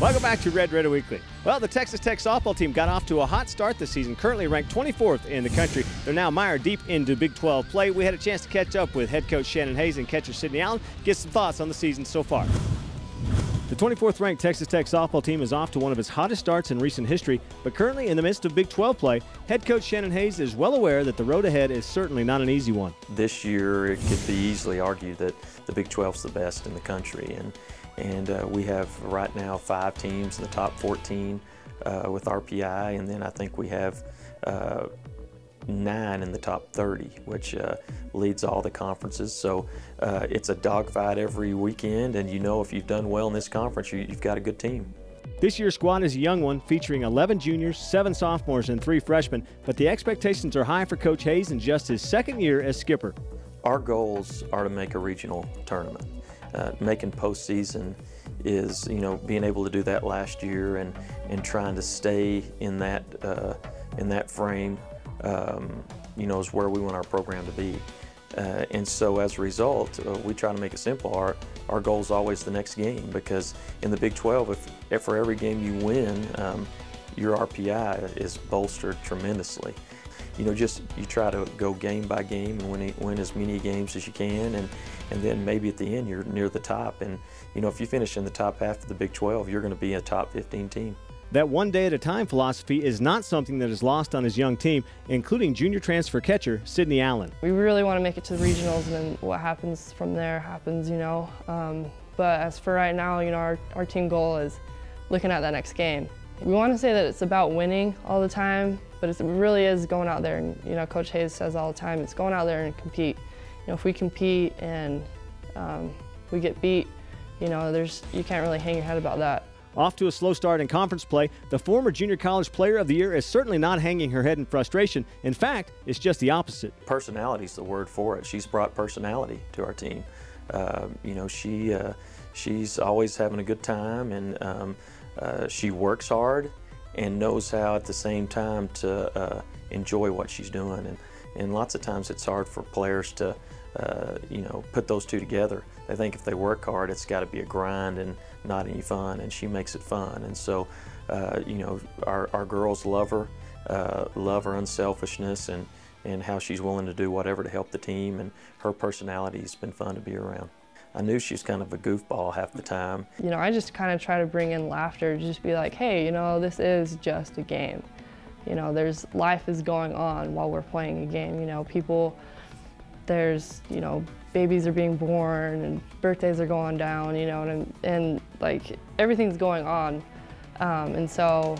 Welcome back to Red Raider Weekly. Well, the Texas Tech softball team got off to a hot start this season, currently ranked 24th in the country. They're now mired deep into Big 12 play. We had a chance to catch up with head coach Shannon and catcher Cydney Allen, get some thoughts on the season so far. The 24th ranked Texas Tech softball team is off to one of its hottest starts in recent history, but currently in the midst of Big 12 play, head coach Shannon is well aware that the road ahead is certainly not an easy one. This year, it could be easily argued that the Big 12 is the best in the country, and we have right now 5 teams in the top 14 with RPI, and then I think we have 9 in the top 30, which leads all the conferences. So it's a dogfight every weekend, and you know if you've done well in this conference, you've got a good team. This year's squad is a young one, featuring 11 juniors, 7 sophomores, and 3 freshmen, but the expectations are high for Coach Hayes in just his second year as skipper. Our goals are to make a regional tournament. Making postseason is, being able to do that last year and trying to stay in that frame, is where we want our program to be. And so as a result, we try to make it simple. Our goal is always the next game, because in the Big 12, if for every game you win, your RPI is bolstered tremendously. You try to go game by game and win as many games as you can, and then maybe at the end you're near the top. And if you finish in the top half of the Big 12, you're going to be a top 15 team. That one day at a time philosophy is not something that is lost on his young team, including junior transfer catcher Cydney Allen. We really want to make it to the regionals, and then what happens from there happens, But as for right now, our team goal is looking at that next game. We want to say that it's about winning all the time, but it really is going out there, and Coach Hayes says all the time, it's going out there and compete. If we compete and we get beat, you can't really hang your head about that. Off to a slow start in conference play, the former Junior College Player of the Year is certainly not hanging her head in frustration. In fact, it's just the opposite. Personality is the word for it. She's brought personality to our team. She's always having a good time, and she works hard and knows how at the same time to enjoy what she's doing. And lots of times it's hard for players to put those two together. They think if they work hard, it's got to be a grind and not any fun, and she makes it fun. And so, our girls love her unselfishness and how she's willing to do whatever to help the team, and her personality has been fun to be around. I knew she was kind of a goofball half the time. I just kind of try to bring in laughter, just be like, hey, this is just a game. Life is going on while we're playing a game. There's, babies are being born and birthdays are going down, and like everything's going on. And so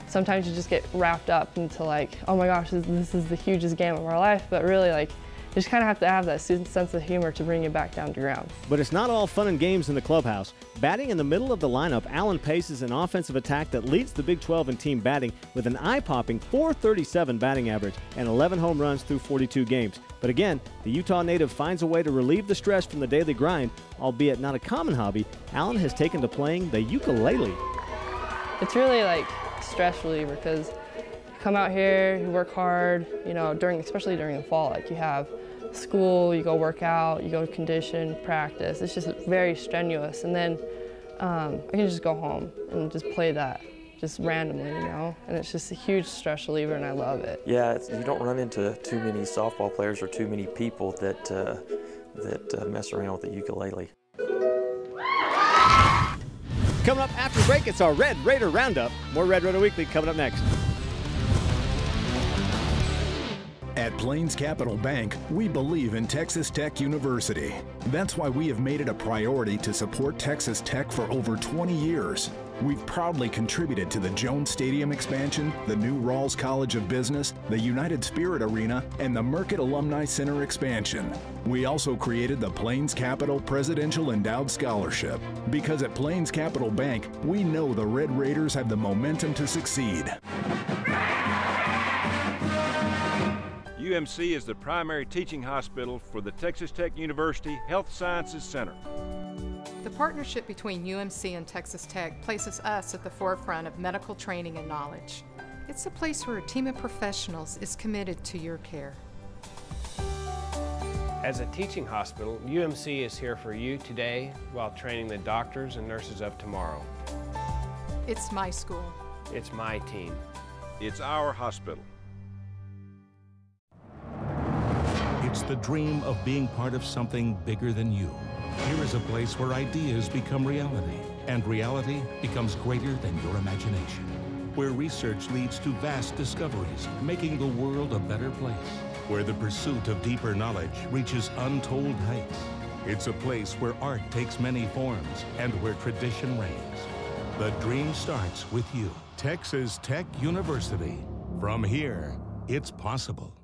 sometimes you just get wrapped up into like, oh my gosh, this is the hugest game of our life, but really like, you just kind of have to have that sense of humor to bring you back down to ground. But it's not all fun and games in the clubhouse. Batting in the middle of the lineup, Allen paces an offensive attack that leads the Big 12 in team batting with an eye-popping .437 batting average and 11 home runs through 42 games. But again, the Utah native finds a way to relieve the stress from the daily grind. Albeit not a common hobby, Allen has taken to playing the ukulele. It's really like stress reliever, because you come out here, you work hard, especially during the fall, like you have school, you go work out, you go condition, practice. It's just very strenuous, and then I can just go home and just play that just randomly, and it's just a huge stress reliever, and I love it. Yeah, you don't run into too many softball players or too many people that mess around with the ukulele. Coming up after the break, it's our Red Raider Roundup. More Red Raider Weekly coming up next. At Plains Capital Bank, we believe in Texas Tech University. That's why we have made it a priority to support Texas Tech for over 20 years. We've proudly contributed to the Jones Stadium expansion, the new Rawls College of Business, the United Spirit Arena, and the Merced Alumni Center expansion. We also created the Plains Capital Presidential Endowed Scholarship. Because at Plains Capital Bank, we know the Red Raiders have the momentum to succeed. UMC is the primary teaching hospital for the Texas Tech University Health Sciences Center. The partnership between UMC and Texas Tech places us at the forefront of medical training and knowledge. It's a place where a team of professionals is committed to your care. As a teaching hospital, UMC is here for you today while training the doctors and nurses of tomorrow. It's my school. It's my team. It's our hospital. It's the dream of being part of something bigger than you. Here is a place where ideas become reality, and reality becomes greater than your imagination. Where research leads to vast discoveries, making the world a better place. Where the pursuit of deeper knowledge reaches untold heights. It's a place where art takes many forms and where tradition reigns. The dream starts with you. Texas Tech University. From here, it's possible.